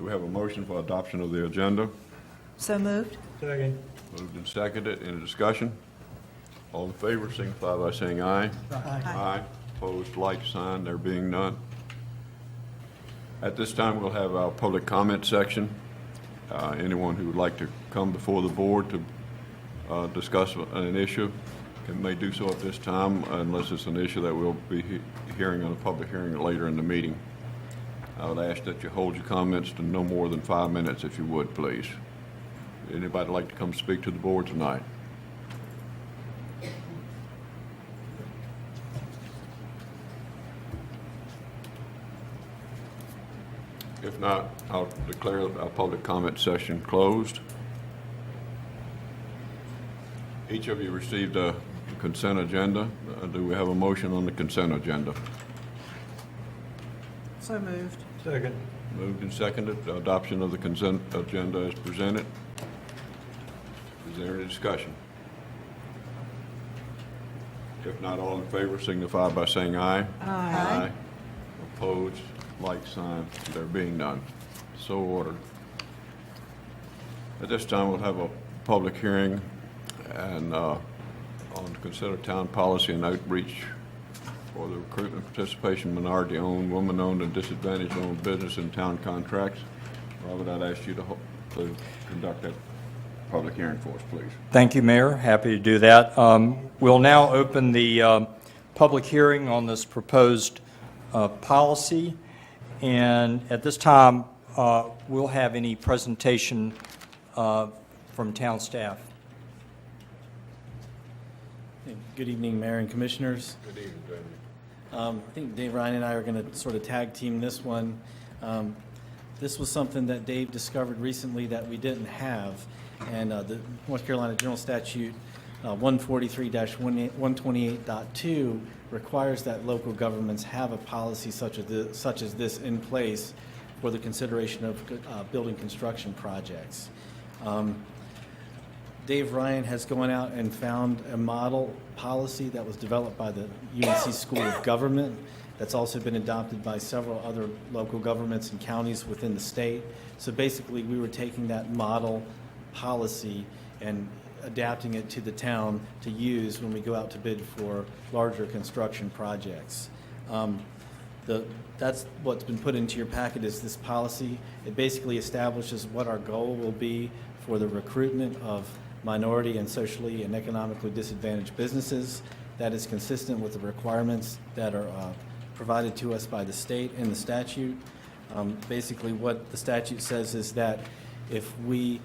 Do we have a motion for adoption of the agenda? So moved. Second. Moved and seconded. Any discussion? All in favor, signify by saying aye. Aye. Opposed, like sign. There being none. At this time, we'll have our public comment section. Anyone who would like to come before the board to discuss an issue may do so at this time, unless it's an issue that we'll be hearing on a public hearing later in the meeting. I would ask that you hold your comments to no more than 5 minutes, if you would, please. Anybody like to come speak to the board tonight? If not, I'll declare our public comment session closed. Each of you received a consent agenda. Do we have a motion on the consent agenda? So moved. Second. Moved and seconded, adoption of the consent agenda as presented. Is there any discussion? If not, all in favor signify by saying aye. Aye. Opposed, like sign. There being none. So ordered. At this time, we'll have a public hearing and on consider town policy and outreach for the recruitment, participation, minority-owned, woman-owned, and disadvantaged-owned business and town contracts. Robert, I'd ask you to conduct that public hearing for us, please. Thank you, Mayor. Happy to do that. We'll now open the public hearing on this proposed policy. And at this time, we'll have any presentation from town staff. Good evening, Mayor and Commissioners. Good evening, Jamie. I think Dave Ryan and I are going to sort of tag team this one. This was something that Dave discovered recently that we didn't have, and the North Carolina General Statute 143-128.2 requires that local governments have a policy such as this in place for the consideration of building construction projects. Dave Ryan has gone out and found a model policy that was developed by the UNC School of Government that's also been adopted by several other local governments and counties within the state. So basically, we were taking that model policy and adapting it to the town to use when we go out to bid for larger construction projects. That's what's been put into your packet is this policy. It basically establishes what our goal will be for the recruitment of minority and socially and economically disadvantaged businesses. That is consistent with the requirements that are provided to us by the state in the statute. Basically, what the statute says is that if we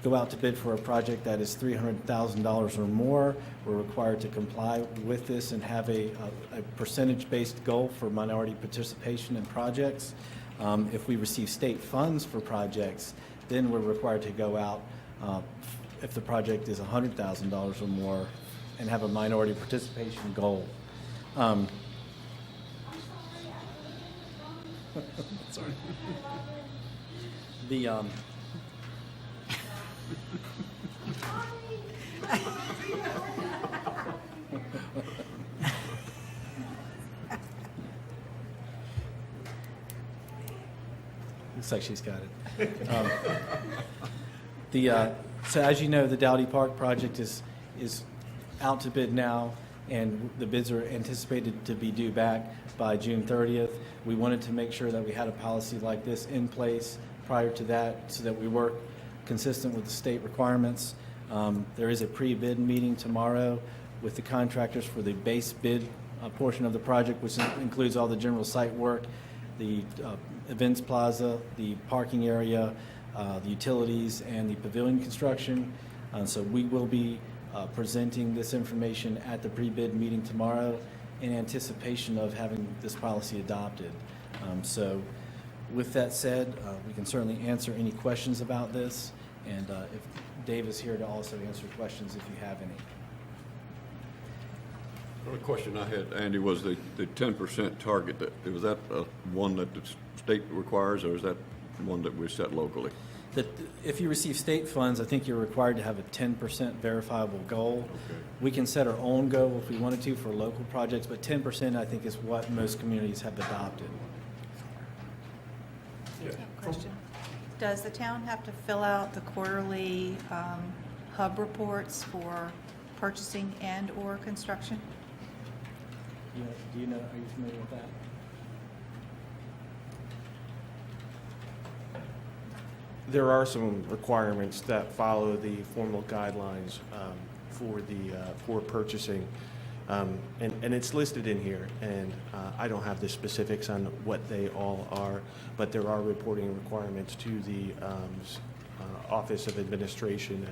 go out to bid for a project that is $300,000 or more, we're required to comply with this and have a percentage-based goal for minority participation in projects. If we receive state funds for projects, then we're required to go out if the project is $100,000 or more and have a minority participation goal. Sorry. The looks like she's got it. So as you know, the Dowdy Park project is out to bid now, and the bids are anticipated to be due back by June 30th. We wanted to make sure that we had a policy like this in place prior to that so that we work consistent with the state requirements. There is a pre-bid meeting tomorrow with the contractors for the base bid portion of the project, which includes all the general site work, the events plaza, the parking area, the utilities, and the pavilion construction. So we will be presenting this information at the pre-bid meeting tomorrow in anticipation of having this policy adopted. So with that said, we can certainly answer any questions about this, and if Dave is here to also answer questions if you have any. The only question I had, Andy, was the 10% target. Was that one that the state requires, or is that one that we set locally? That if you receive state funds, I think you're required to have a 10% verifiable goal. Okay. We can set our own goal if we wanted to for local projects, but 10% I think is what most communities have adopted. Yeah. Question? Does the town have to fill out the quarterly hub reports for purchasing and/or construction? Do you know, are you familiar with that? There are some requirements that follow the formal guidelines for purchasing, and it's listed in here. And I don't have the specifics on what they all are, but there are reporting requirements to the Office of Administration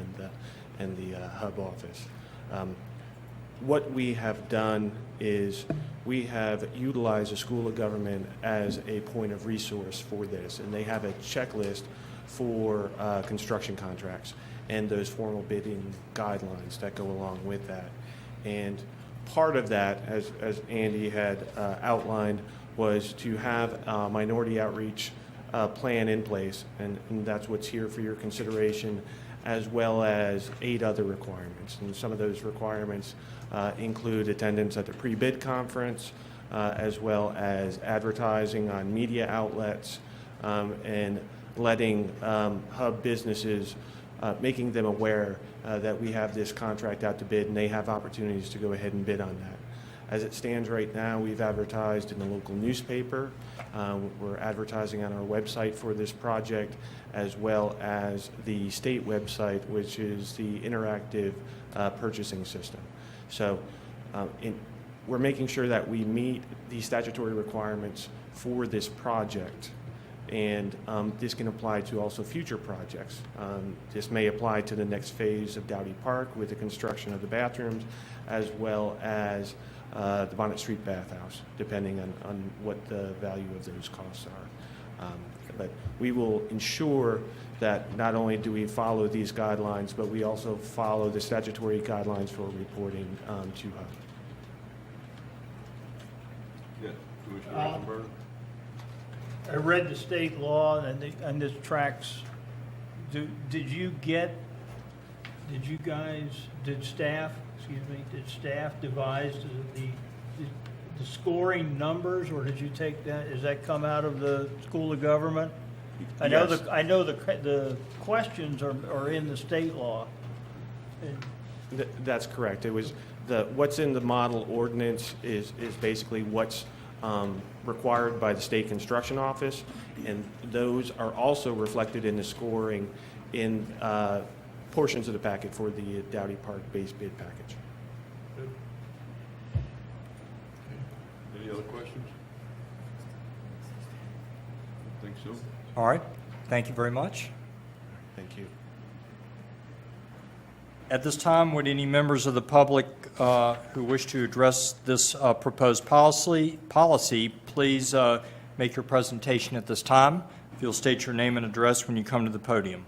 and the hub office. What we have done is we have utilized the School of Government as a point of resource for this, and they have a checklist for construction contracts and those formal bidding guidelines that go along with that. And part of that, as Andy had outlined, was to have a minority outreach plan in place, and that's what's here for your consideration, as well as 8 other requirements. And some of those requirements include attendance at the pre-bid conference, as well as advertising on media outlets, and letting hub businesses, making them aware that we have this contract out to bid, and they have opportunities to go ahead and bid on that. As it stands right now, we've advertised in the local newspaper. We're advertising on our website for this project, as well as the state website, which is the interactive purchasing system. So we're making sure that we meet the statutory requirements for this project. And this can apply to also future projects. This may apply to the next phase of Dowdy Park with the construction of the bathrooms, as well as the Bonnet Street bathhouse, depending on what the value of those costs are. But we will ensure that not only do we follow these guidelines, but we also follow the statutory guidelines for reporting to HUB. Yes, Commissioner Eisenberg? I read the state law and this tracks. Did staff devise the scoring numbers, or did you take that, does that come out of the School of Government? I know Yes. the questions are in the state law. That's correct. It was what's in the model ordinance is basically what's required by the state construction office, and those are also reflected in the scoring in portions of the packet for the Dowdy Park base bid package. Any other questions? I think so. All right, thank you very much. Thank you. At this time, would any members of the public who wish to address this proposed policy, please make your presentation at this time. If you'll state your name and address when you come to the podium.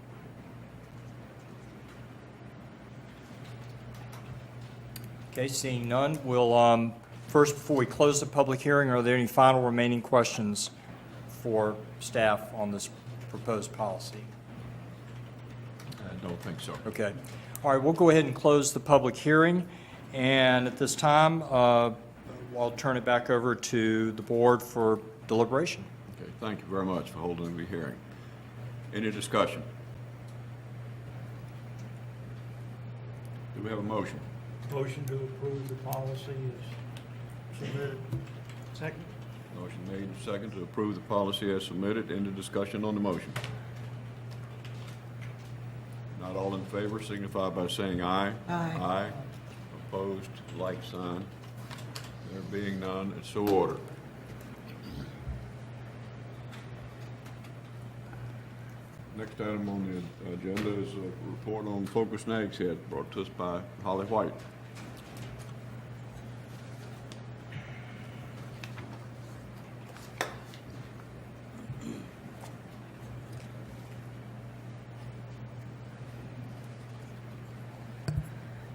Okay, seeing none, we'll first, before we close the public hearing, are there any final remaining questions for staff on this proposed policy? I don't think so. Okay. All right, we'll go ahead and close the public hearing. And at this time, I'll turn it back over to the board for deliberation. Okay, thank you very much for holding the hearing. Any discussion? Do we have a motion? Motion to approve the policy is submitted. Second. Motion made and second to approve the policy as submitted. Any discussion on the motion? Not all in favor, signify by saying aye. Aye. Aye. Opposed, like sign. There being none, it's so ordered. Next item on the agenda is a report on Focus Nags Head, brought to us by Holly White.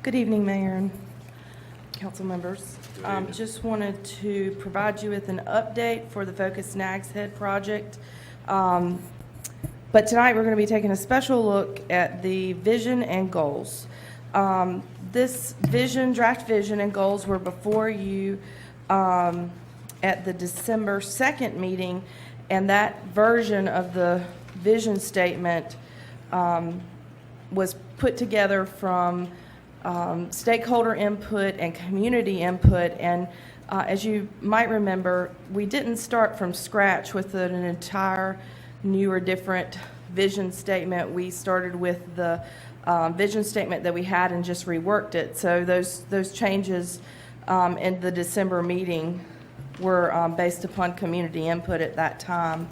Good evening, Mayor and council members. Just wanted to provide you with an update for the Focus Nags Head project. But tonight, we're going to be taking a special look at the vision and goals. This draft vision and goals were before you at the December 2nd meeting, and that version of the vision statement was put together from stakeholder input and community input. And as you might remember, we didn't start from scratch with an entire new or different vision statement. We started with the vision statement that we had and just reworked it. So those changes in the December meeting were based upon community input at that time.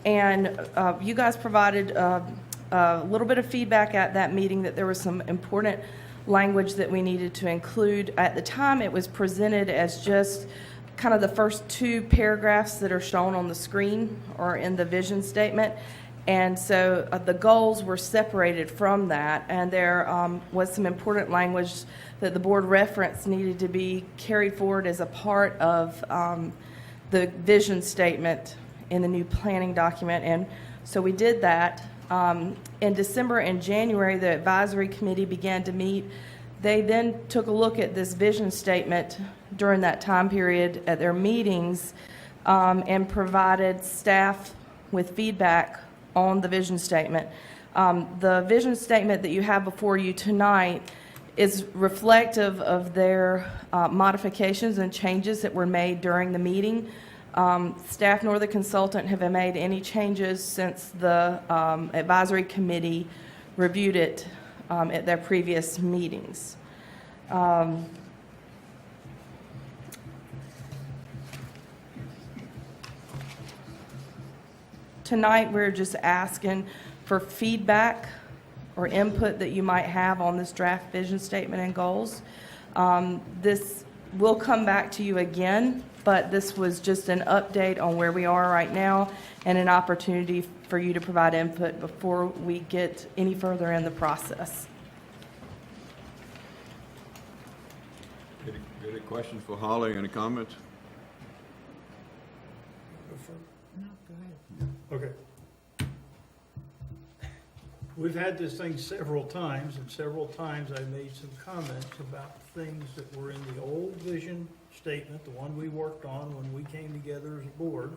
You guys provided a little bit of feedback at that meeting that there was some important language that we needed to include. At the time, it was presented as just kind of the first two paragraphs that are shown on the screen or in the vision statement. And so the goals were separated from that, and there was some important language that the board reference needed to be carried forward as a part of the vision statement in the new planning document. And so we did that. In December and January, the advisory committee began to meet. They then took a look at this vision statement during that time period at their meetings and provided staff with feedback on the vision statement. The vision statement that you have before you tonight is reflective of their modifications and changes that were made during the meeting. Staff nor the consultant have made any changes since the advisory committee reviewed it at their previous meetings. Tonight, we're just asking for feedback or input that you might have on this draft vision statement and goals. This will come back to you again, but this was just an update on where we are right now and an opportunity for you to provide input before we get any further in the process. Any questions for Holly? Any comments? Okay. We've had this thing several times, and several times I made some comments about things that were in the old vision statement, the one we worked on when we came together as a board,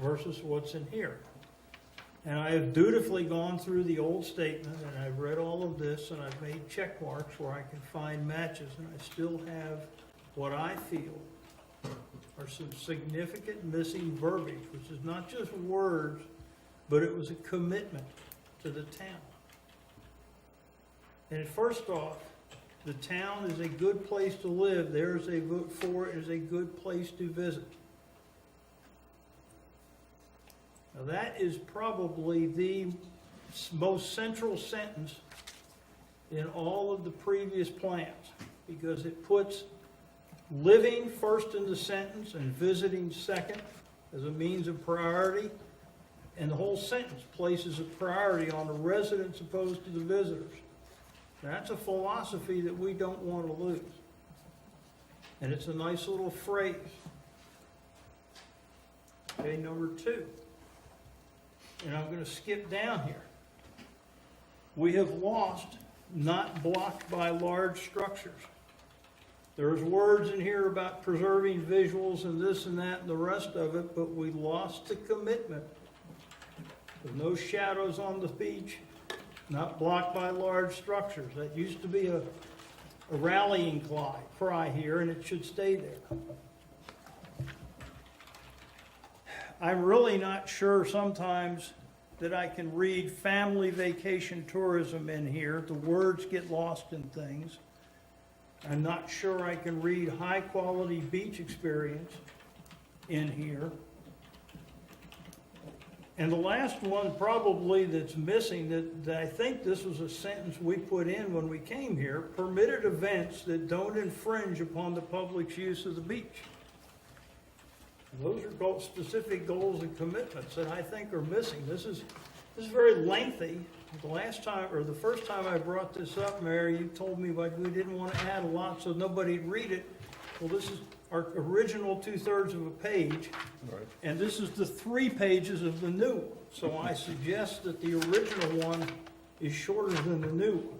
versus what's in here. And I have dutifully gone through the old statement, and I've read all of this, and I've made check marks where I can find matches, and I still have what I feel are some significant missing verbiage, which is not just words, but it was a commitment to the town. And first off, the town is a good place to live. There's a vote for it is a good place to visit. Now that is probably the most central sentence in all of the previous plans, because it puts living first in the sentence and visiting second as a means of priority. And the whole sentence places a priority on the residents opposed to the visitors. That's a philosophy that we don't want to lose. And it's a nice little phrase. Okay, number 2. And I'm going to skip down here. We have lost not blocked by large structures. There's words in here about preserving visuals and this and that and the rest of it, but we lost the commitment. With no shadows on the beach, not blocked by large structures. That used to be a rallying cry here, and it should stay there. I'm really not sure sometimes that I can read family vacation tourism in here. The words get lost in things. I'm not sure I can read high quality beach experience in here. And the last one probably that's missing, that I think this was a sentence we put in when we came here, permitted events that don't infringe upon the public's use of the beach. Those are specific goals and commitments that I think are missing. This is very lengthy. The last time, or the first time I brought this up, Mary, you told me like we didn't want to add a lot so nobody'd read it. Well, this is our original 2/3 of a page, right, and this is the 3 pages of the new one. So I suggest that the original one is shorter than the new one.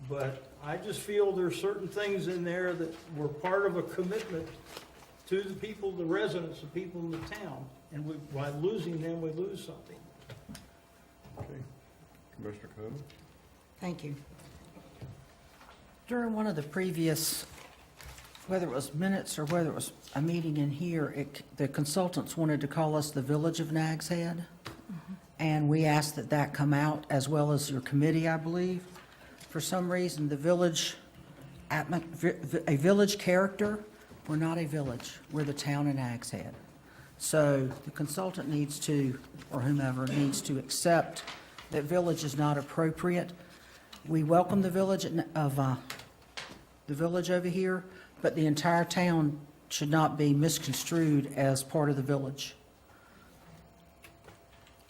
But I just feel there's certain things in there that were part of a commitment to the people, the residents, the people in the town. And by losing them, we lose something. Okay. Commissioner Coe? Thank you. During one of the previous, whether it was minutes or whether it was a meeting in here, the consultants wanted to call us the Village of Nags Head. And we asked that that come out, as well as your committee, I believe. For some reason, the village, a village character, we're not a village. We're the town of Nags Head. So the consultant needs to, or whomever, needs to accept that village is not appropriate. We welcome the village the village over here, but the entire town should not be misconstrued as part of the village.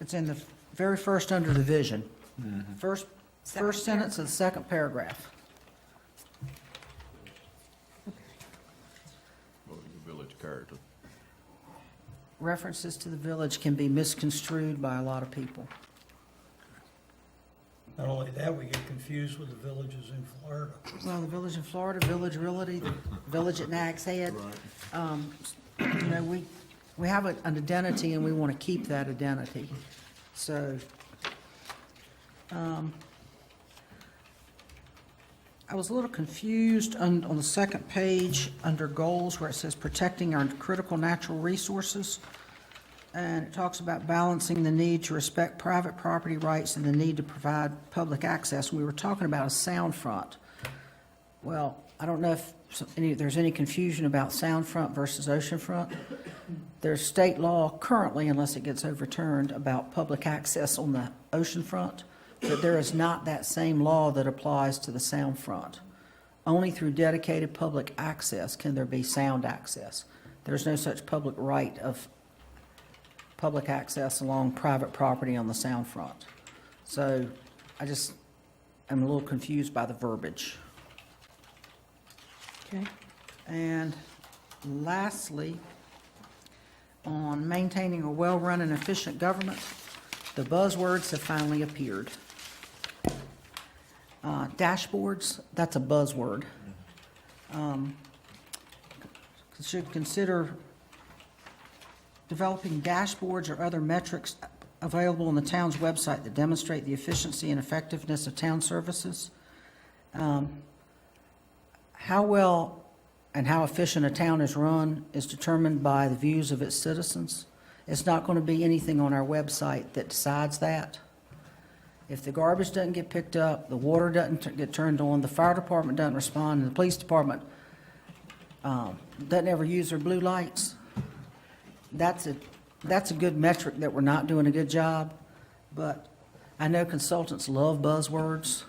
It's in the very first under the vision. First sentence of the second paragraph. Well, the village character. References to the village can be misconstrued by a lot of people. Not only that, we get confused with the villages in Florida. Well, the village in Florida, Village Realty, the village at Nags Head. You know, we have an identity and we want to keep that identity. So, I was a little confused on the second page under goals where it says protecting our critical natural resources. And it talks about balancing the need to respect private property rights and the need to provide public access. We were talking about a sound front. Well, I don't know if there's any confusion about sound front versus ocean front. There's state law currently, unless it gets overturned, about public access on the ocean front, but there is not that same law that applies to the sound front. Only through dedicated public access can there be sound access. There's no such public right of public access along private property on the sound front. So I just am a little confused by the verbiage. Okay. And lastly, on maintaining a well-run and efficient government, the buzzwords have finally appeared. Dashboards, that's a buzzword. Should consider developing dashboards or other metrics available on the town's website that demonstrate the efficiency and effectiveness of town services. How well and how efficient a town is run is determined by the views of its citizens. It's not going to be anything on our website that decides that. If the garbage doesn't get picked up, the water doesn't get turned on, the fire department doesn't respond, and the police department doesn't ever use their blue lights, that's a good metric that we're not doing a good job. But I know consultants love buzzwords,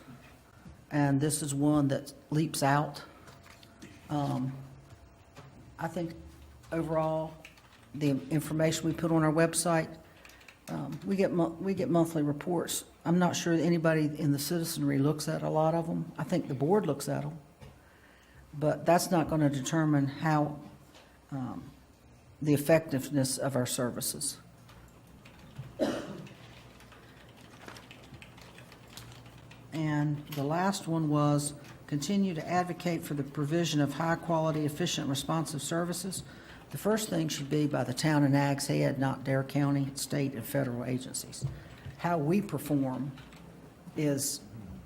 and this is one that leaps out. I think overall, the information we put on our website, we get monthly reports. I'm not sure that anybody in the citizenry looks at a lot of them. I think the board looks at them, but that's not going to determine how the effectiveness of our services. And the last one was continue to advocate for the provision of high-quality, efficient, responsive services. The first thing should be by the town of Nags Head, not Dare County, state, and federal agencies. How we perform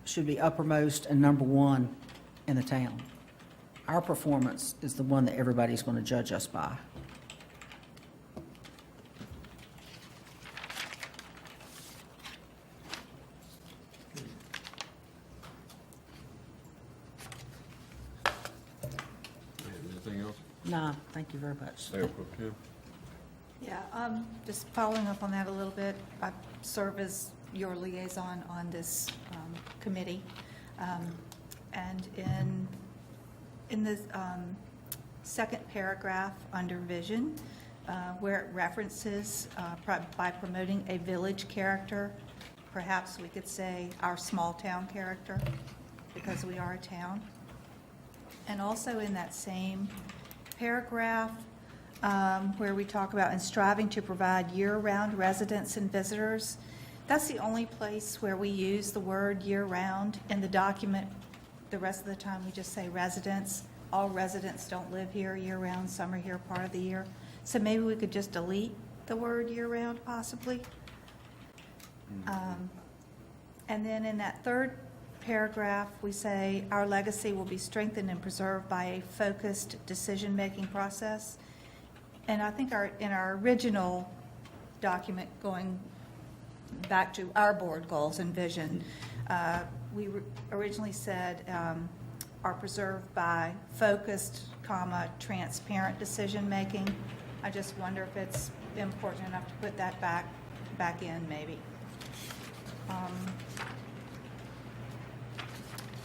should be uppermost and number one in the town. Our performance is the one that everybody's going to judge us by. Anything else? Nah, thank you very much. Mayor Pro Tem? Yeah, just following up on that a little bit, I serve as your liaison on this committee. And in the second paragraph under vision, where it references by promoting a village character, perhaps we could say our small town character, because we are a town. And also in that same paragraph, where we talk about and striving to provide year-round residents and visitors, that's the only place where we use the word year-round in the document. The rest of the time, we just say residents, all residents don't live here year-round, some are here part of the year. So maybe we could just delete the word year-round possibly. And then in that third paragraph, we say, "Our legacy will be strengthened and preserved by a focused decision-making process." And I think in our original document, going back to our board goals and vision, we originally said, "are preserved by focused, transparent decision-making." I just wonder if it's important enough to put that back in, maybe.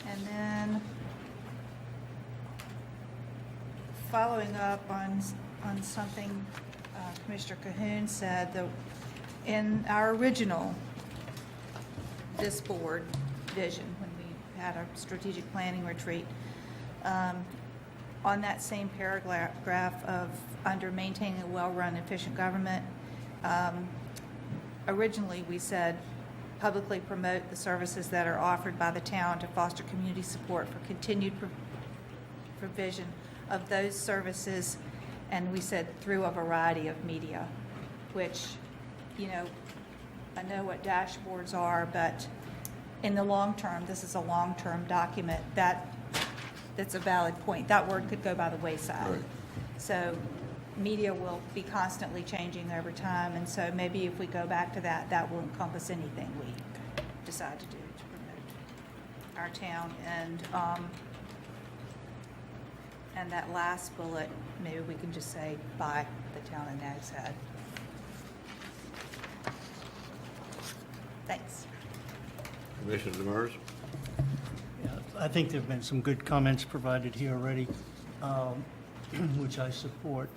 And then, following up on something Commissioner Cahoon said, in our original, this board vision, when we had our strategic planning retreat, on that same paragraph of under maintaining a well-run, efficient government, originally we said, publicly promote the services that are offered by the town to foster community support for continued provision of those services, and we said through a variety of media, which, you know, I know what dashboards are, but in the long term, this is a long-term document, that's a valid point. That word could go by the wayside. Right. So media will be constantly changing over time, and so maybe if we go back to that, that will encompass anything we decide to do to promote our town. And that last bullet, maybe we can just say by the town of Nags Head. Thanks. Commissioner Demers? Yeah, I think there've been some good comments provided here already, which I support.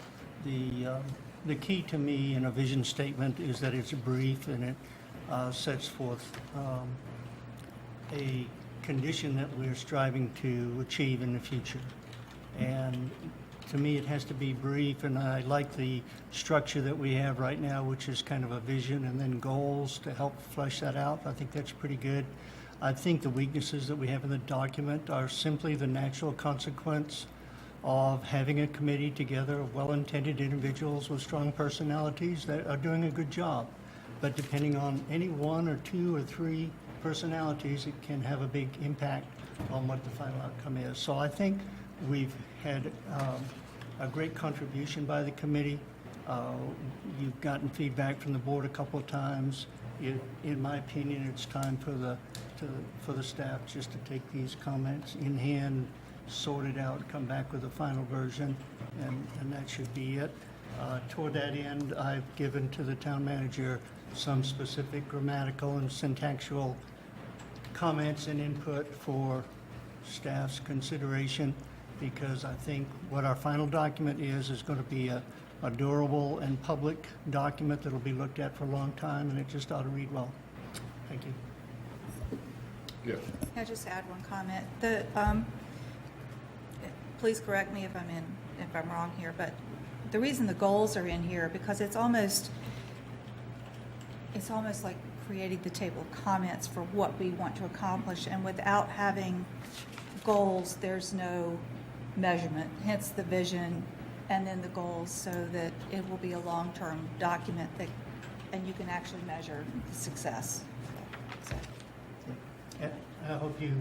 The key to me in a vision statement is that it's brief and it sets forth a condition that we're striving to achieve in the future. And to me, it has to be brief, and I like the structure that we have right now, which is kind of a vision and then goals to help flesh that out. I think that's pretty good. I think the weaknesses that we have in the document are simply the natural consequence of having a committee together of well-intended individuals with strong personalities that are doing a good job. But depending on any one or two or three personalities, it can have a big impact on what the final outcome is. So I think we've had a great contribution by the committee. You've gotten feedback from the board a couple of times. In my opinion, it's time for the staff just to take these comments in hand, sort it out, come back with a final version, and that should be it. Toward that end, I've given to the town manager some specific grammatical and syntactical comments and input for staff's consideration, because I think what our final document is going to be a durable and public document that will be looked at for a long time, and it just ought to read well. Thank you. Yes. Can I just add one comment? Please correct me if I'm wrong here, but the reason the goals are in here, because it's almost like creating the table of comments for what we want to accomplish, and without having goals, there's no measurement, hence the vision and then the goals, so that it will be a long-term document and you can actually measure the success. So. I hope you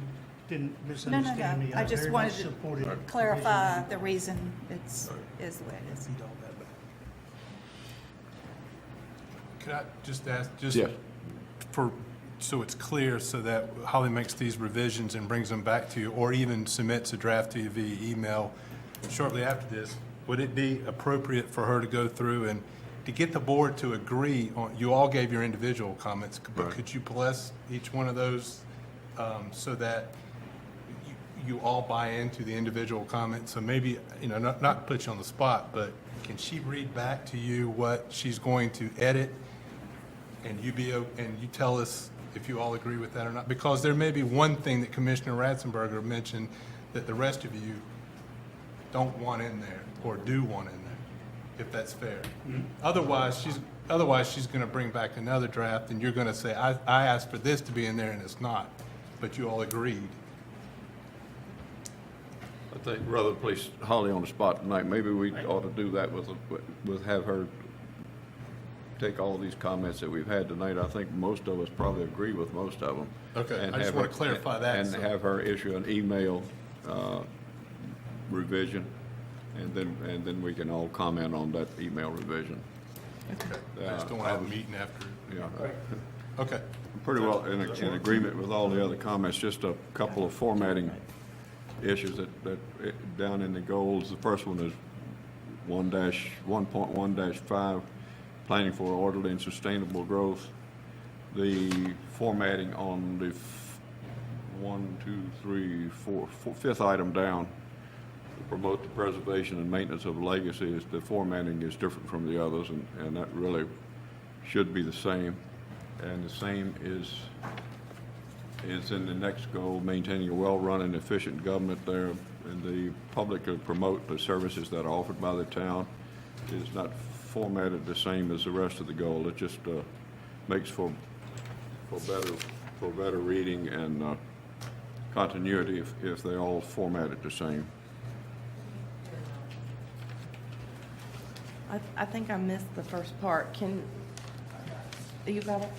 didn't No. misunderstand me. I just very wanted much to supported the clarify vision. the reason is the way it is. Could I just ask, Yes. so it's clear, so that Holly makes these revisions and brings them back to you, or even submits a draft to you via email shortly after this, would it be appropriate for her to go through and to get the board to agree on, you all gave your individual comments, but Right. could you bless each one of those so that you all buy into the individual comments? So maybe, not to put you on the spot, but can she read back to you what she's going to edit? And you tell us if you all agree with that or not? Because there may be one thing that Commissioner Ratzenberger mentioned that the rest of you don't want in there, or do want in there, if that's fair. Mm-hmm. Otherwise, she's going to bring back another draft, and you're going to say, I asked for this to be in there, and it's not, but you all agreed. I think rather than place Holly on the spot tonight, maybe we ought to do that with have her take all of these comments that we've had tonight. I think most of us probably agree with most of them. Okay, And I just have want her- to clarify that. And so- have her issue an email revision, and then we can all comment on that email revision. I just don't want to have a meeting after. Yeah. Okay. Pretty well in agreement with all the other comments, just a couple of formatting issues that down in the goals. The first one is 1.1-5, planning for orderly and sustainable growth. The formatting on the fifth item down, promote the preservation and maintenance of legacy, is the formatting is different from the others, and that really should be the same. And the same is in the next goal, maintaining a well-run and efficient government there, and the public to promote the services that are offered by the town. It is not formatted the same as the rest of the goal. It just makes for better reading and continuity if they all formatted the same. I think I missed the first part. You got it?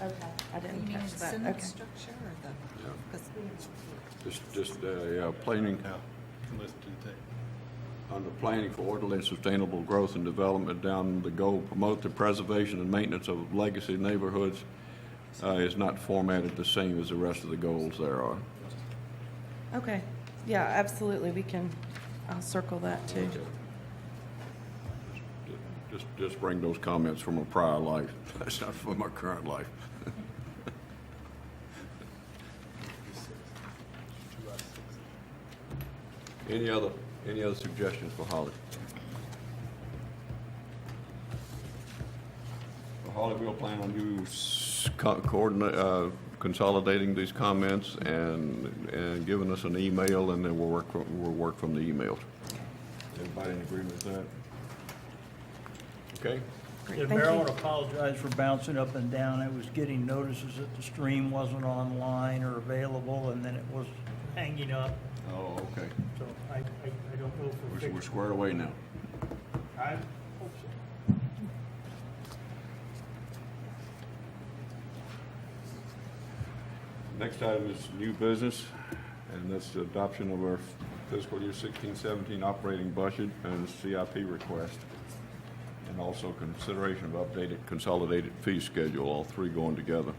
Okay, I didn't catch that. Okay. structure or the? Planning, Yeah. Let's do that. under planning for orderly and sustainable growth and development, down the goal, promote the preservation and maintenance of legacy neighborhoods, is not formatted the same as the rest of the goals there are. Okay, yeah, absolutely, I'll circle that too. Just bring those comments from a prior life. That's not from our current life. Any other suggestions for Holly? Well, Holly, we'll plan on you consolidating these comments and giving us an email, and then we'll work from the emails. Everybody in agreement with that? Okay? Great, Yeah, thank Mayor, I you. want to apologize for bouncing up and down. I was getting notices that the stream wasn't online or available, and then it was hanging up. Oh, okay. So I don't know if we're We're fixing. squared away now. I hope so. Next item is new business, and that's the adoption of our fiscal year 16-17 operating budget and CIP request, and also consideration of updated consolidated fee schedule, all three going together.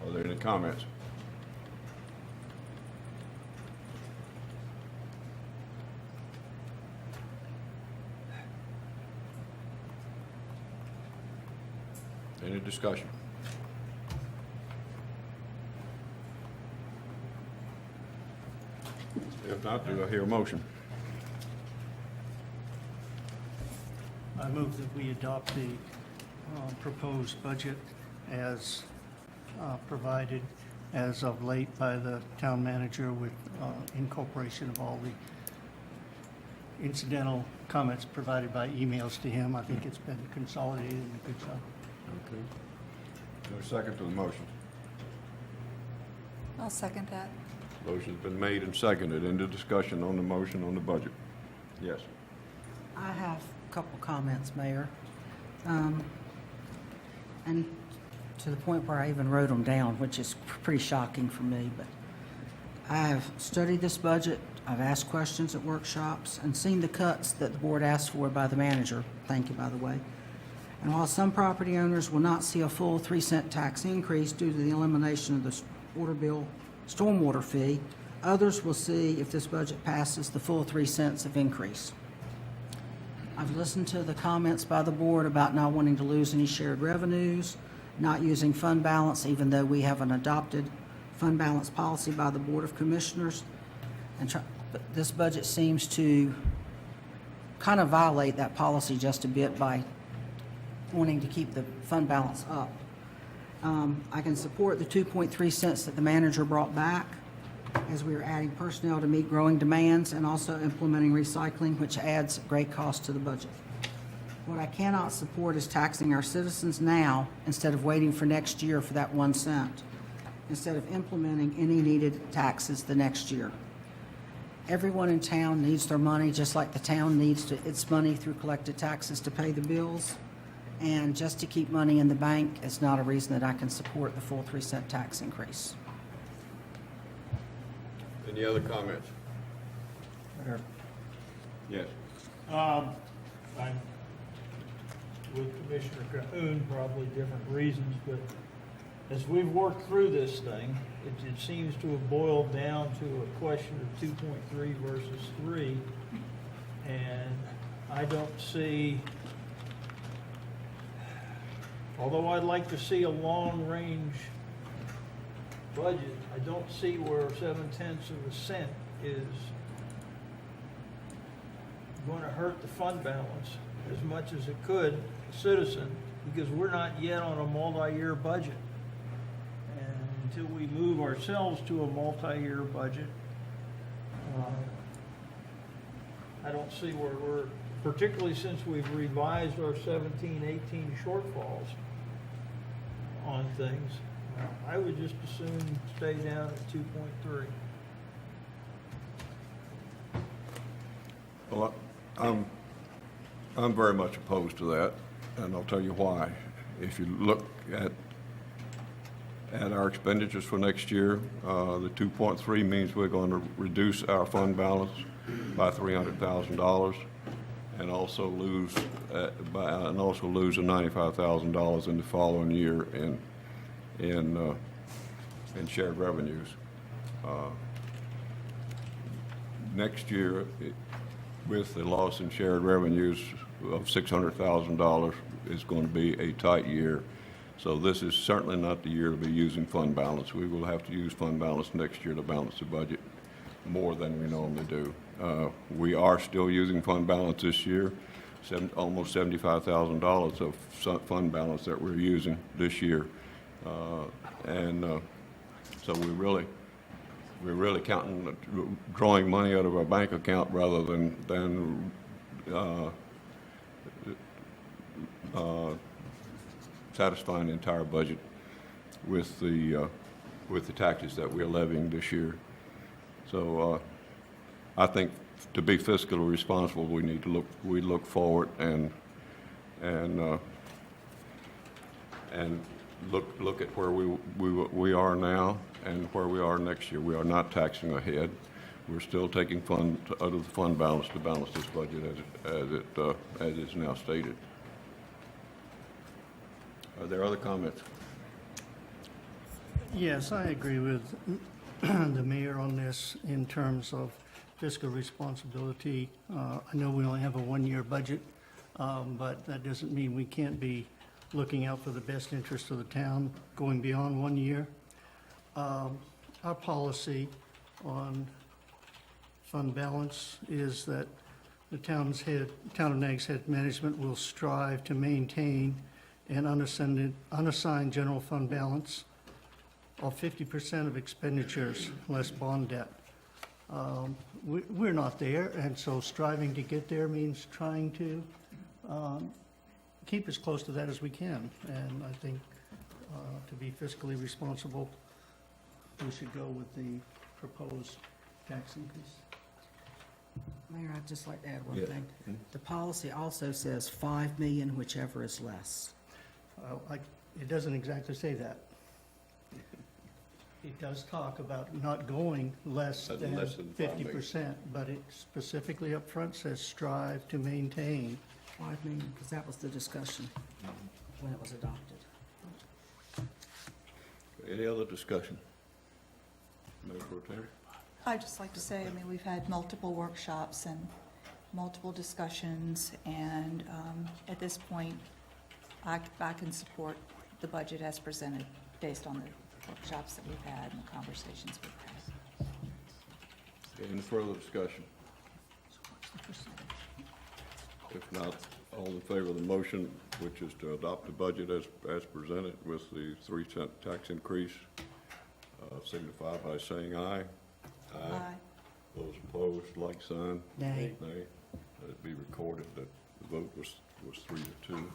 Are there any comments? Any discussion? If not, do I hear a motion? I move that we adopt the proposed budget as provided as of late by the town manager with incorporation of all the incidental comments provided by emails to him. I think it's been consolidated in a good job. Okay. No second to the motion. I'll second that. Motion's been made and seconded. Into discussion on the motion on the budget. Yes. I have a couple comments, Mayor. And to the point where I even wrote them down, which is pretty shocking for me, but I have studied this budget, I've asked questions at workshops, and seen the cuts that the board asked for by the manager. Thank you, by the way. And while some property owners will not see a full 3-cent tax increase due to the elimination of the stormwater fee, others will see, if this budget passes, the full 3 cents of increase. I've listened to the comments by the board about not wanting to lose any shared revenues, not using fund balance, even though we have an adopted fund balance policy by the Board of Commissioners. But this budget seems to kind of violate that policy just a bit by wanting to keep the fund balance up. I can support the 2.3 cents that the manager brought back, as we are adding personnel to meet growing demands and also implementing recycling, which adds great cost to the budget. What I cannot support is taxing our citizens now instead of waiting for next year for that 1 cent. instead of implementing any needed taxes the next year. Everyone in town needs their money, just like the town needs its money through collected taxes to pay the bills. And just to keep money in the bank is not a reason that I can support the full 3-cent tax increase. Any other comments? Yes. I'm with Commissioner Cahoon, probably different reasons, but as we've worked through this thing, it seems to have boiled down to a question of 2.3 versus 3. And I don't see, although I'd like to see a long-range budget, I don't see where 0.7 cents is going to hurt the fund balance as much as it could, a citizen, because we're not yet on a multi-year budget. And until we move ourselves to a multi-year budget, I don't see where we're, particularly since we've revised our 17, 18 shortfalls on things, I would just as soon stay down at 2.3. Well, I'm very much opposed to that, and I'll tell you why. If you look at our expenditures for next year, the 2.3 means we're going to reduce our fund balance by $300,000 and also lose the $95,000 in the following year in shared revenues. Next year, with the loss in shared revenues of $600,000, is going to be a tight year. So this is certainly not the year to be using fund balance. We will have to use fund balance next year to balance the budget more than we normally do. We are still using fund balance this year, almost $75,000 of fund balance that we're using this year. So we're really counting, drawing money out of our bank account rather than satisfying the entire budget with the taxes that we're levying this year. So I think to be fiscally responsible, we need to look forward and look at where we are now and where we are next year. We are not taxing ahead. We're still taking fund out of the fund balance to balance this budget as is now stated. Are there other comments? Yes, I agree with the mayor on this in terms of fiscal responsibility. I know we only have a one-year budget, but that doesn't mean we can't be looking out for the best interest of the town going beyond 1 year. Our policy on fund balance is that the town of Nags Head management will strive to maintain an unassigned general fund balance of 50% of expenditures less bond debt. We're not there, and so striving to get there means trying to keep as close to that as we can. And I think to be fiscally responsible, we should go with the proposed tax increase. Mayor, I'd just like to add one Yeah. thing. The policy also says 5 million, whichever is less. It doesn't exactly say that. It does talk about not going less than Less than 5 million. 50%, but it specifically up front says strive to maintain. 5 million, because that was the discussion when it was adopted. Any other discussion? Mayor Pro Tem? I'd just like to say, I mean, we've had multiple workshops and multiple discussions, and at this point, I can support the budget as presented based on the workshops that we've had and the conversations we've had. Any further discussion? If not, all in favor of the motion, which is to adopt the budget as presented with the 3-cent tax increase, signify by saying aye. Aye. Those opposed, like sign. Nay. Nay. Let it be recorded that the vote was 3-2.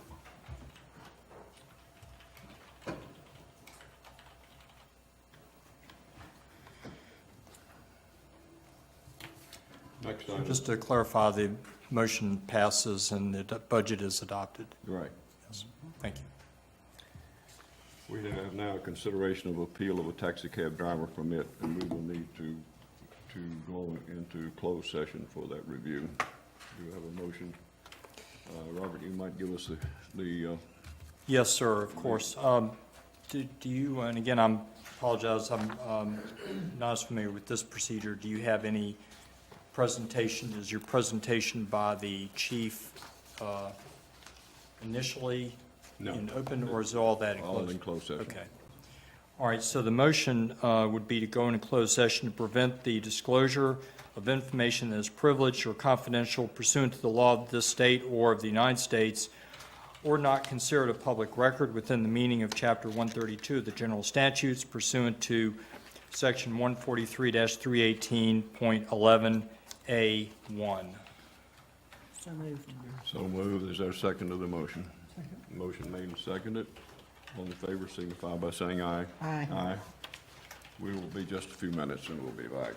Next item. Just to clarify, the motion passes and the budget is adopted. Right. Yes. Thank you. We have now a consideration of appeal of a taxi cab driver permit, and we will need to go into closed session for that review. Do you have a motion? Robert, you might give us the Yes, sir, of course. Do you, and again, I apologize, I'm not as familiar with this procedure. Do you have any presentation? Is your presentation by the chief initially No. in open, or is all that in all closed? in closed session? Okay. All right, so the motion would be to go into closed session to prevent the disclosure of information that is privileged or confidential pursuant to the law of this state or of the United States, or not considered a public record within the meaning of Chapter 132 of the General Statutes pursuant to Section 143-318.11A1. So moved. So moved. Is there a second to the motion? Motion made and seconded. All in favor signify by saying aye. Aye. Aye. We will be just a few minutes and we'll be back.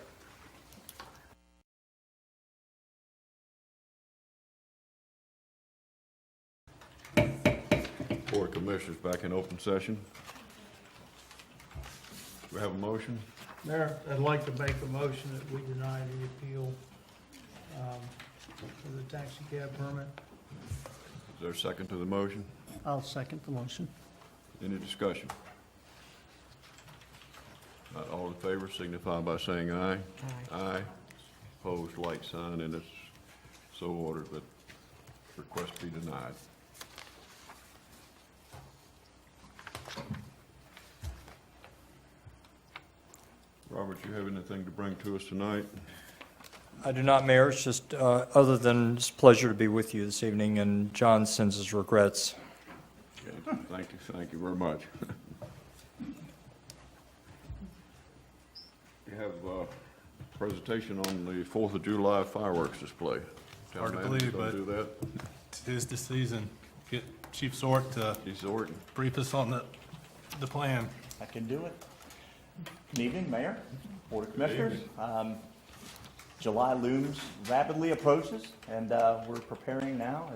Board of Commissioners back in open session. We have a motion? Mayor, I'd like to make a motion that we deny the appeal for the taxi cab permit. Is there a second to the motion? I'll second the motion. Any discussion? Not all in favor signify by saying aye. Aye. Opposed, like sign, and it's so ordered that request be denied. Robert, you have anything to bring to us tonight? I do not, Mayor. It's just, other than it's a pleasure to be with you this evening, and John sends his regrets. Okay, thank you very much. You have a presentation on the 4th of July fireworks display. Hard to Town manager's believe, gonna but- do that. 'Tis the season. Get Chief Sort to He's Orton. brief us on the plan. I can do it. Good evening, Mayor, Board of Commissioners. July looms rapidly approaches, and we're preparing now,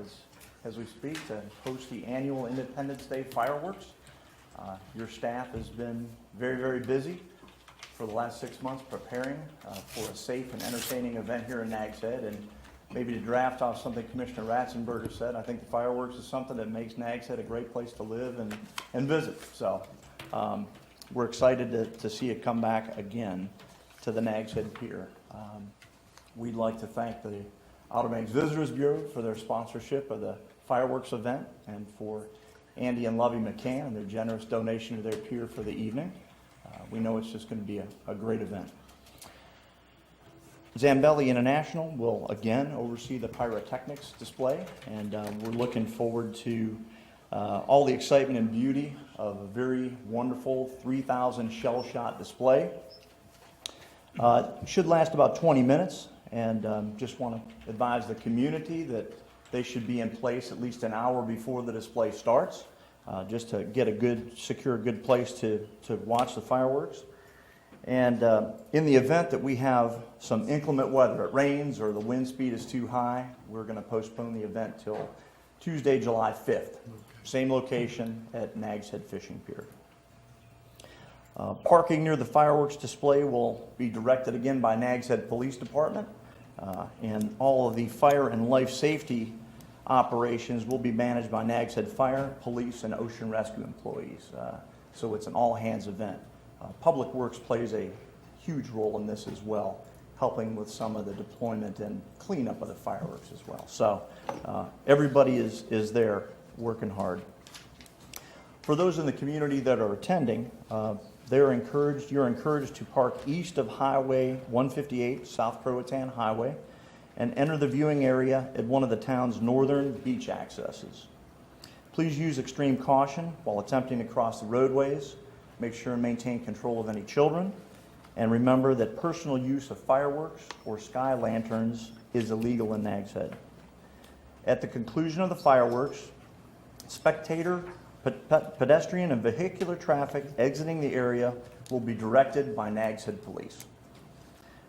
as we speak, to host the annual Independence Day fireworks. Your staff has been very, very busy for the last 6 months preparing for a safe and entertaining event here in Nags Head. And maybe to draft off something Commissioner Ratzenberger said, I think the fireworks is something that makes Nags Head a great place to live and visit. So we're excited to see it come back again to the Nags Head Pier. We'd like to thank the Outer Banks Visitors Bureau for their sponsorship of the fireworks event, and for Andy and Lovey McCann and their generous donation to their pier for the evening. We know it's just going to be a great event. Zambelli International will again oversee the pyrotechnics display, and we're looking forward to all the excitement and beauty of a very wonderful 3,000 shell shot display. Should last about 20 minutes, and just want to advise the community that they should be in place at least an hour before the display starts, just to get a good, secure, good place to watch the fireworks. And in the event that we have some inclement weather, it rains or the wind speed is too high, we're going to postpone the event till Tuesday, July 5th. Same location at Nags Head Fishing Pier. Parking near the fireworks display will be directed again by Nags Head Police Department, and all of the fire and life safety operations will be managed by Nags Head Fire, Police, and Ocean Rescue employees. So it's an all-hands event. Public Works plays a huge role in this as well, helping with some of the deployment and cleanup of the fireworks as well. So everybody is there working hard. For those in the community that are attending, you're encouraged to park east of Highway 158, South Croatan Highway, and enter the viewing area at one of the town's northern beach accesses. Please use extreme caution while attempting to cross the roadways. Make sure and maintain control of any children. And remember that personal use of fireworks or sky lanterns is illegal in Nags Head. At the conclusion of the fireworks, spectator, pedestrian, and vehicular traffic exiting the area will be directed by Nags Head Police.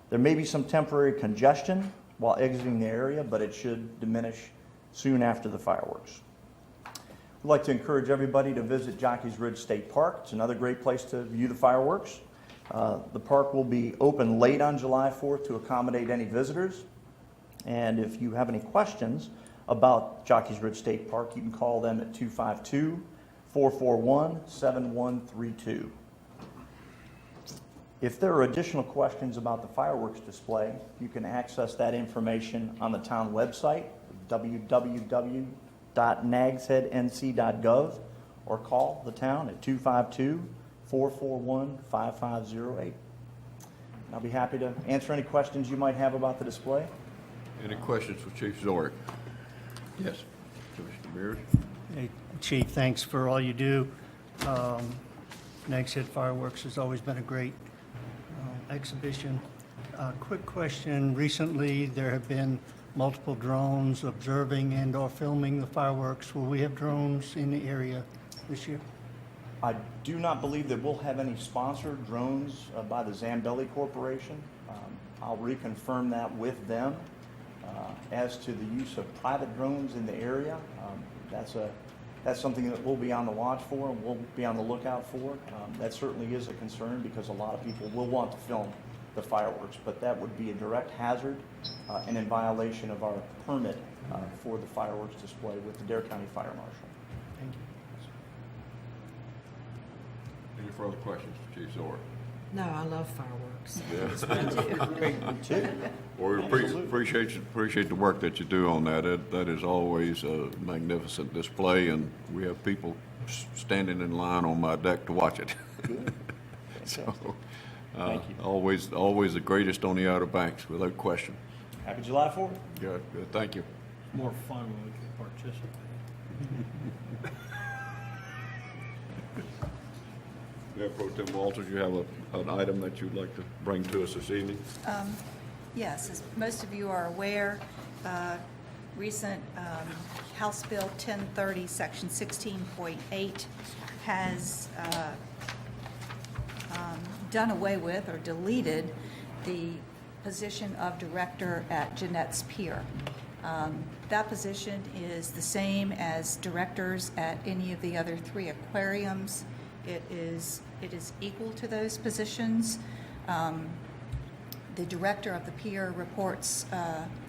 There may be some temporary congestion while exiting the area, but it should diminish soon after the fireworks. We'd like to encourage everybody to visit Jockey's Ridge State Park. It's another great place to view the fireworks. The park will be open late on July 4th to accommodate any visitors. And if you have any questions about Jockey's Ridge State Park, you can call them at 252-441-7132. If there are additional questions about the fireworks display, you can access that information on the town website, www.nagsheadnc.gov, or call the town at 252-441-5508. I'll be happy to answer any questions you might have about the display. Any questions for Chief Zorik? Yes, Commissioner Mears. Hey, Chief, thanks for all you do. Nags Head Fireworks has always been a great exhibition. Quick question, recently there have been multiple drones observing and/or filming the fireworks. Will we have drones in the area this year? I do not believe that we'll have any sponsored drones by the Zambelli Corporation. I'll reconfirm that with them. As to the use of private drones in the area, that's something that we'll be on the watch for and we'll be on the lookout for. That certainly is a concern because a lot of people will want to film the fireworks, but that would be a direct hazard and in violation of our permit for the fireworks display with the Dare County Fire Marshal. Thank you. Any further questions for Chief Zorik? No, I love fireworks. Well, we appreciate the work that you do on that. That is always a magnificent display, and we have people standing in line on my deck to watch it. So, always the greatest on the Outer Banks, without question. Happy July 4th. Good, thank you. More fun when we can participate. Mayor Pro Tem Walters, you have an item that you'd like to bring to us this evening? Yes, as most of you are aware, recent House Bill 1030, Section 16.8, has done away with or deleted the position of director at Jeanette's Pier. That position is the same as directors at any of the other 3 aquariums. It is equal to those positions. The director of the pier reports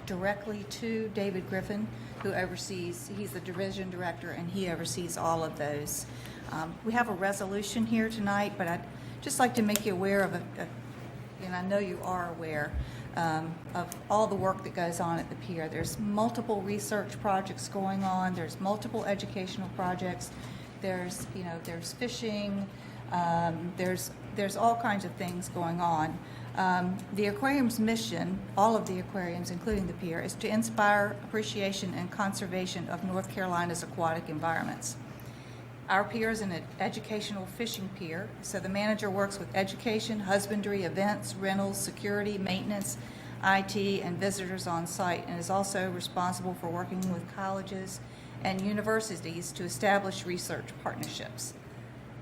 directly to David Griffin, who oversees, he's the division director, and he oversees all of those. We have a resolution here tonight, but I'd just like to make you aware of, and I know you are aware, of all the work that goes on at the pier. There's multiple research projects going on. There's multiple educational projects. There's fishing. There's all kinds of things going on. The aquarium's mission, all of the aquariums, including the pier, is to inspire appreciation and conservation of North Carolina's aquatic environments. Our pier is an educational fishing pier, so the manager works with education, husbandry, events, rentals, security, maintenance, IT, and visitors on site, and is also responsible for working with colleges and universities to establish research partnerships.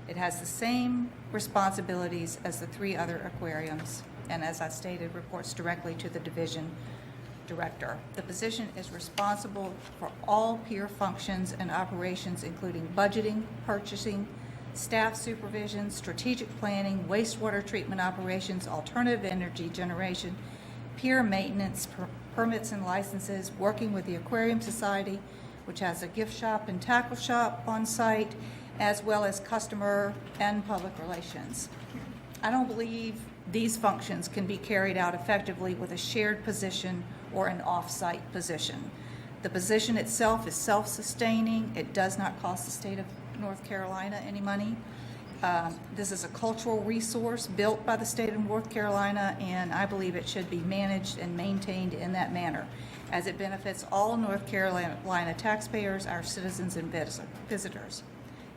It has the same responsibilities as the 3 other aquariums, and as I stated, reports directly to the division director. The position is responsible for all pier functions and operations, including budgeting, purchasing, staff supervision, strategic planning, wastewater treatment operations, alternative energy generation, pier maintenance, permits and licenses, working with the Aquarium Society, which has a gift shop and tackle shop on site, as well as customer and public relations. I don't believe these functions can be carried out effectively with a shared position or an off-site position. The position itself is self-sustaining. It does not cost the state of North Carolina any money. This is a cultural resource built by the state of North Carolina, and I believe it should be managed and maintained in that manner, as it benefits all North Carolina taxpayers, our citizens, and visitors.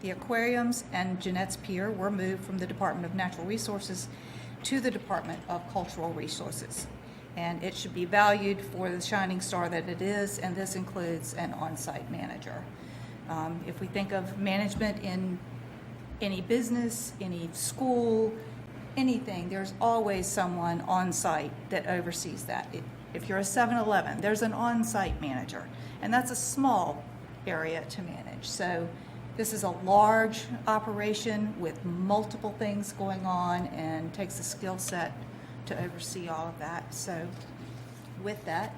The aquariums and Jeanette's Pier were moved from the Department of Natural Resources to the Department of Cultural Resources, and it should be valued for the shining star that it is, and this includes an on-site manager. If we think of management in any business, any school, anything, there's always someone on site that oversees that. If you're a 7-Eleven, there's an on-site manager, and that's a small area to manage. So this is a large operation with multiple things going on and takes a skill set to oversee all of that. So with that,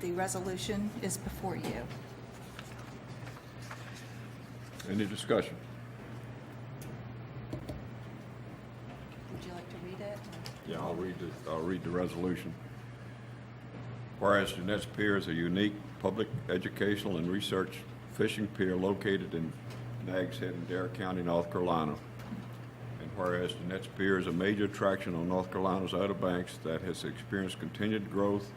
the resolution is before you. Any discussion? Would you like to read it? Yeah, I'll read the resolution. Whereas Jeanette's Pier is a unique public educational and research fishing pier located in Nags Head in Dare County, North Carolina. And whereas Jeanette's Pier is a major attraction on North Carolina's Outer Banks that has experienced continued growth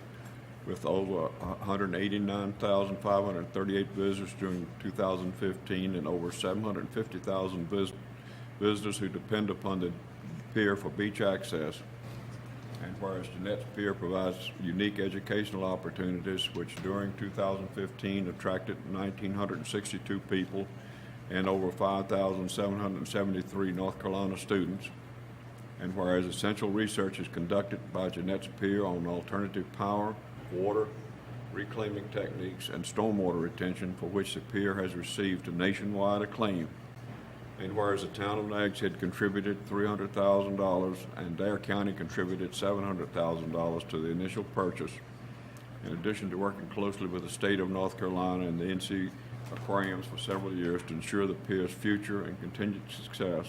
with over 189,538 visitors during 2015 and over 750,000 visitors who depend upon the pier for beach access. And whereas Jeanette's Pier provides unique educational opportunities, which during 2015 attracted 1,962 people and over 5,773 North Carolina students. And whereas essential research is conducted by Jeanette's Pier on alternative power, water, reclaiming techniques, and stormwater retention, for which the pier has received nationwide acclaim. And whereas the town of Nags had contributed $300,000 and Dare County contributed $700,000 to the initial purchase, in addition to working closely with the state of North Carolina and the NC Aquariums for several years to ensure the pier's future and continued success.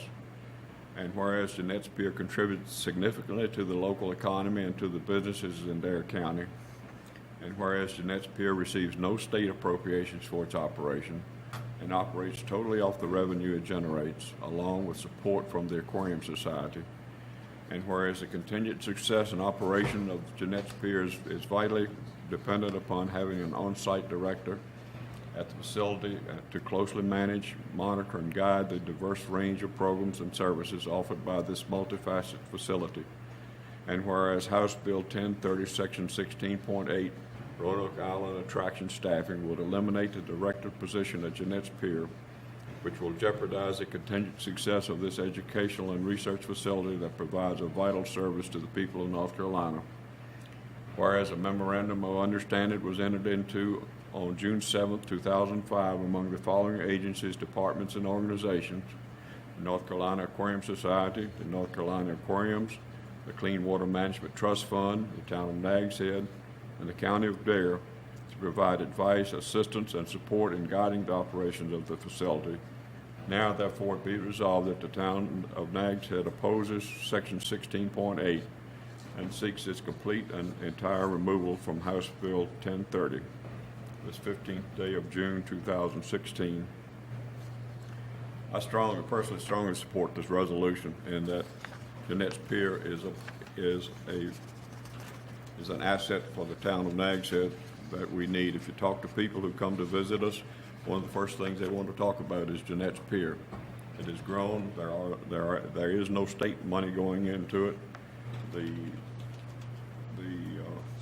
And whereas Jeanette's Pier contributes significantly to the local economy and to the businesses in Dare County. And whereas Jeanette's Pier receives no state appropriations for its operation and operates totally off the revenue it generates, along with support from the Aquarium Society. And whereas the continued success and operation of Jeanette's Pier is vitally dependent upon having an on-site director at the facility to closely manage, monitor, and guide the diverse range of programs and services offered by this multifaceted facility. And whereas House Bill 1030, Section 16.8, Roanoke Island attraction staffing would eliminate the director position at Jeanette's Pier, which will jeopardize the continued success of this educational and research facility that provides a vital service to the people of North Carolina. Whereas a memorandum of understanding was entered into on June 7, 2005 among the following agencies, departments, and organizations: the North Carolina Aquarium Society, the North Carolina Aquariums, the Clean Water Management Trust Fund, the town of Nags Head, and the county of Dare, to provide advice, assistance, and support in guiding the operations of the facility. Now therefore be resolved that the town of Nags Head opposes Section 16.8 and seeks its complete and entire removal from House Bill 1030, this 15th day of June 2016. I personally strongly support this resolution in that Jeanette's Pier is an asset for the town of Nags Head that we need. If you talk to people who come to visit us, one of the first things they want to talk about is Jeanette's Pier. It has grown. There is no state money going into it. The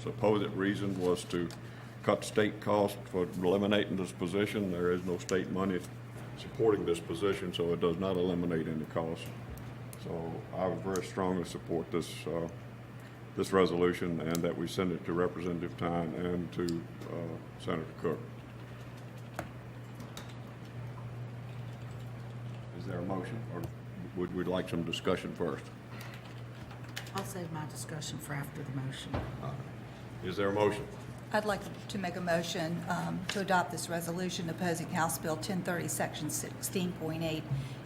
supposed reason was to cut state costs for eliminating this position. There is no state money supporting this position, so it does not eliminate any costs. So I would very strongly support this resolution, and that we send it to Representative Tyne and to Senator Cook. Is there a motion, or would we like some discussion first? I'll save my discussion for after the motion. Is there a motion? I'd like to make a motion to adopt this resolution opposing House Bill 1030, Section 16.8,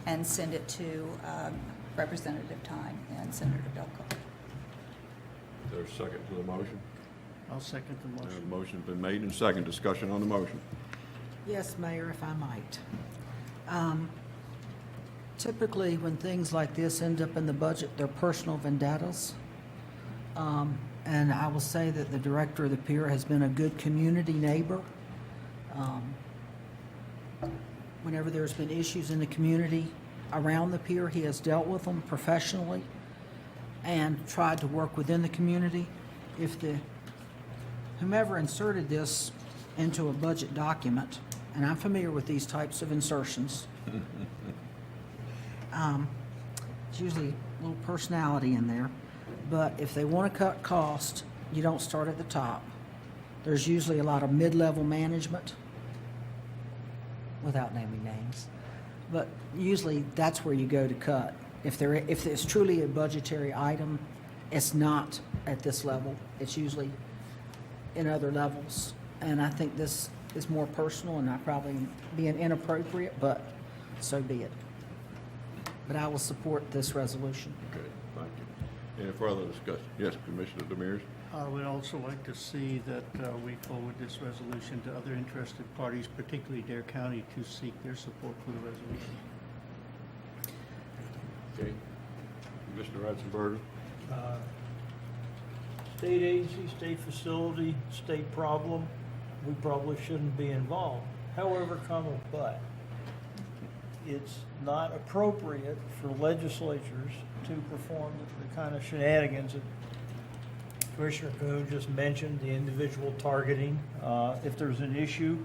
and send it to Representative Tyne and Senator Bill Cook. Is there a second to the motion? I'll second the motion. The motion's been made and second. Discussion on the motion. Yes, Mayor, if I might. Typically, when things like this end up in the budget, they're personal vendettas. And I will say that the director of the pier has been a good community neighbor. Whenever there's been issues in the community around the pier, he has dealt with them professionally and tried to work within the community. If whomever inserted this into a budget document, and I'm familiar with these types of insertions, it's usually a little personality in there, but if they want to cut cost you don't start at the top. There's usually a lot of mid-level management, without naming names. But usually, that's where you go to cut. If it's truly a budgetary item, it's not at this level. It's usually in other levels. And I think this is more personal and not probably being inappropriate, but so be it. But I will support this resolution. Okay, thank you. Any further discussion? Yes, Commissioner Demers? I would also like to see that we forward this resolution to other interested parties, particularly Dare County, to seek their support for the resolution. Okay. Commissioner Ratzenberger? State agency, state facility, state problem, we probably shouldn't be involved. However, but it's not appropriate for legislatures to perform the kind of shenanigans that Commissioner Kuhn just mentioned, the individual targeting. If there's an issue,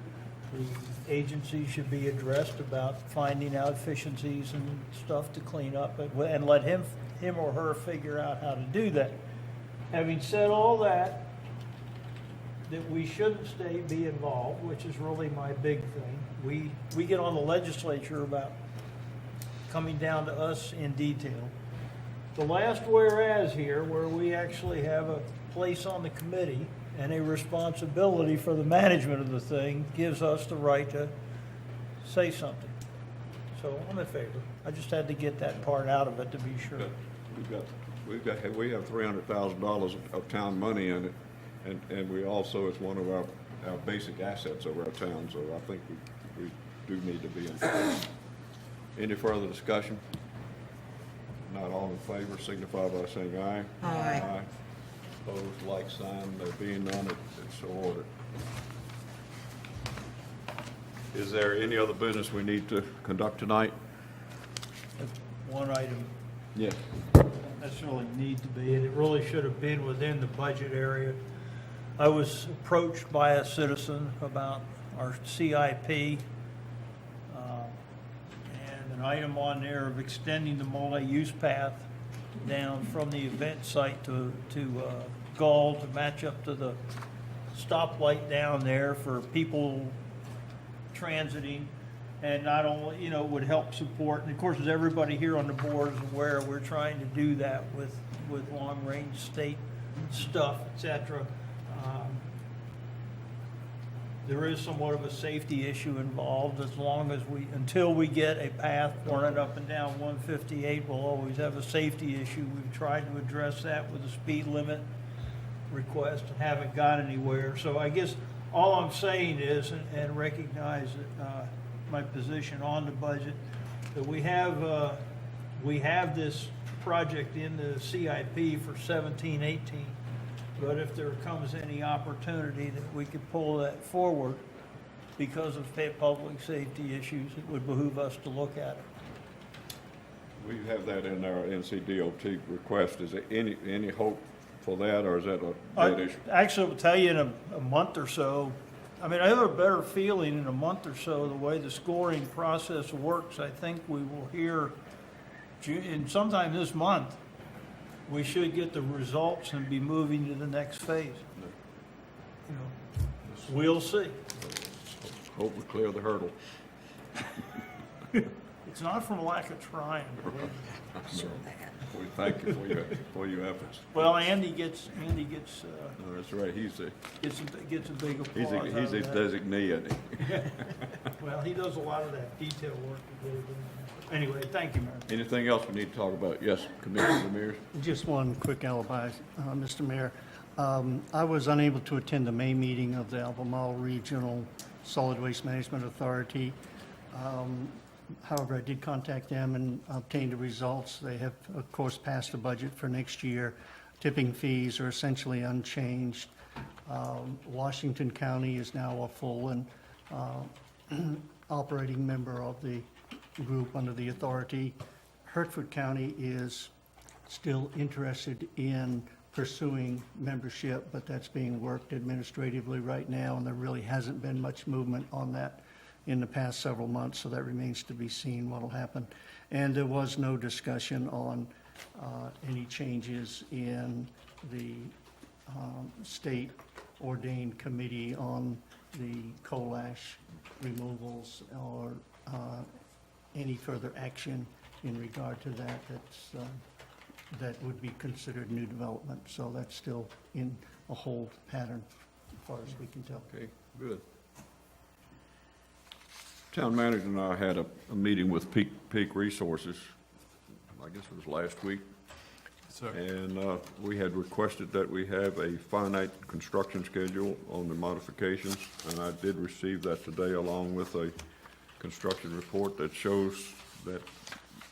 the agency should be addressed about finding out efficiencies and stuff to clean up, and let him or her figure out how to do that. Having said all that we shouldn't be involved, which is really my big thing. We get on the legislature about coming down to us in detail. The last whereas here, where we actually have a place on the committee and a responsibility for the management of the thing, gives us the right to say something. So I'm in favor. I just had to get that part out of it to be sure. We have $300,000 of town money in it, and we also, it's one of our basic assets of our town, so I think we do need to be involved. Any further discussion? Not all in favor, signify by saying aye. Aye. Opposed, like sign. There being none, it's so ordered. Is there any other business we need to conduct tonight? One item Yes. necessarily need to be, and it really should have been within the budget area. I was approached by a citizen about our CIP, and an item on there of extending the multi-use path down from the event site to Gall to match up to the stoplight down there for people transiting. And not only, would help support, and of course, as everybody here on the board is aware, we're trying to do that with long-range state stuff, et cetera. There is somewhat of a safety issue involved until we get a path running up and down 158, we'll always have a safety issue. We've tried to address that with a speed limit request and haven't got anywhere. So I guess all I'm saying is, and recognize that, my position on the budget, that we have this project in the CIP for 17-18, but if there comes any opportunity that we could pull that forward because of public safety issues, it would behoove us to look at it. We have that in our NCDOT request. Is there any hope for that, or is that a dead issue? Actually, I'll tell you in a month or so. I mean, I have a better feeling in a month or so, the way the scoring process works. I think we will hear, sometime this month, we should get the results and be moving to the next phase. We'll see. Hope we clear the hurdle. It's not from lack of trying. We thank you for your efforts. Well, Andy gets. No, that's right. He's a big applause. he's a designee, isn't he? Well, he does a lot of that detail work. Anyway, thank you, Mayor. Anything else we need to talk about? Yes, Commissioner Ramirez. Just one quick alibi, Mr. Mayor. I was unable to attend the May meeting of the Albemarle Regional Solid Waste Management Authority. However, I did contact them and obtained the results. They have, of course, passed the budget for next year. Tipping fees are essentially unchanged. Washington County is now a full and operating member of the group under the authority. Hertford County is still interested in pursuing membership, but that's being worked administratively right now, and there really hasn't been much movement on that in the past several months, so that remains to be seen what will happen. And there was no discussion on any changes in the state ordained committee on the coal ash removals or any further action in regard to that that would be considered new development. So that's still in a hold pattern as far as we can tell. Okay, good. Town manager and I had a meeting with Peak Resources, I guess it was last week. Sir. And we had requested that we have a finite construction schedule on the modifications, and I did receive that today along with a construction report that shows that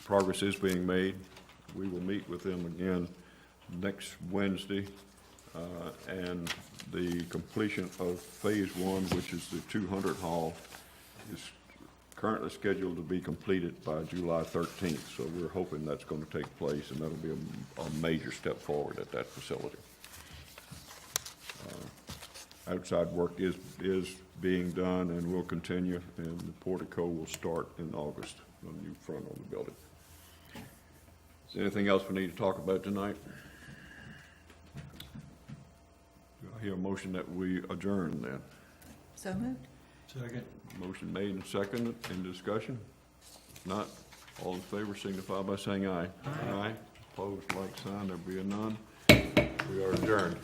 progress is being made. We will meet with them again next Wednesday, and the completion of Phase 1, which is the 200 hall, is currently scheduled to be completed by July 13th, so we're hoping that's going to take place, and that'll be a major step forward at that facility. Outside work is being done and will continue, and the portico will start in August, a new front on the building. Is there anything else we need to talk about tonight? Do I hear a motion that we adjourn then? So moved? Second. Motion made and seconded. In discussion? If not, all in favor signify by saying aye. Aye. Opposed, like sign. There being none. We are adjourned.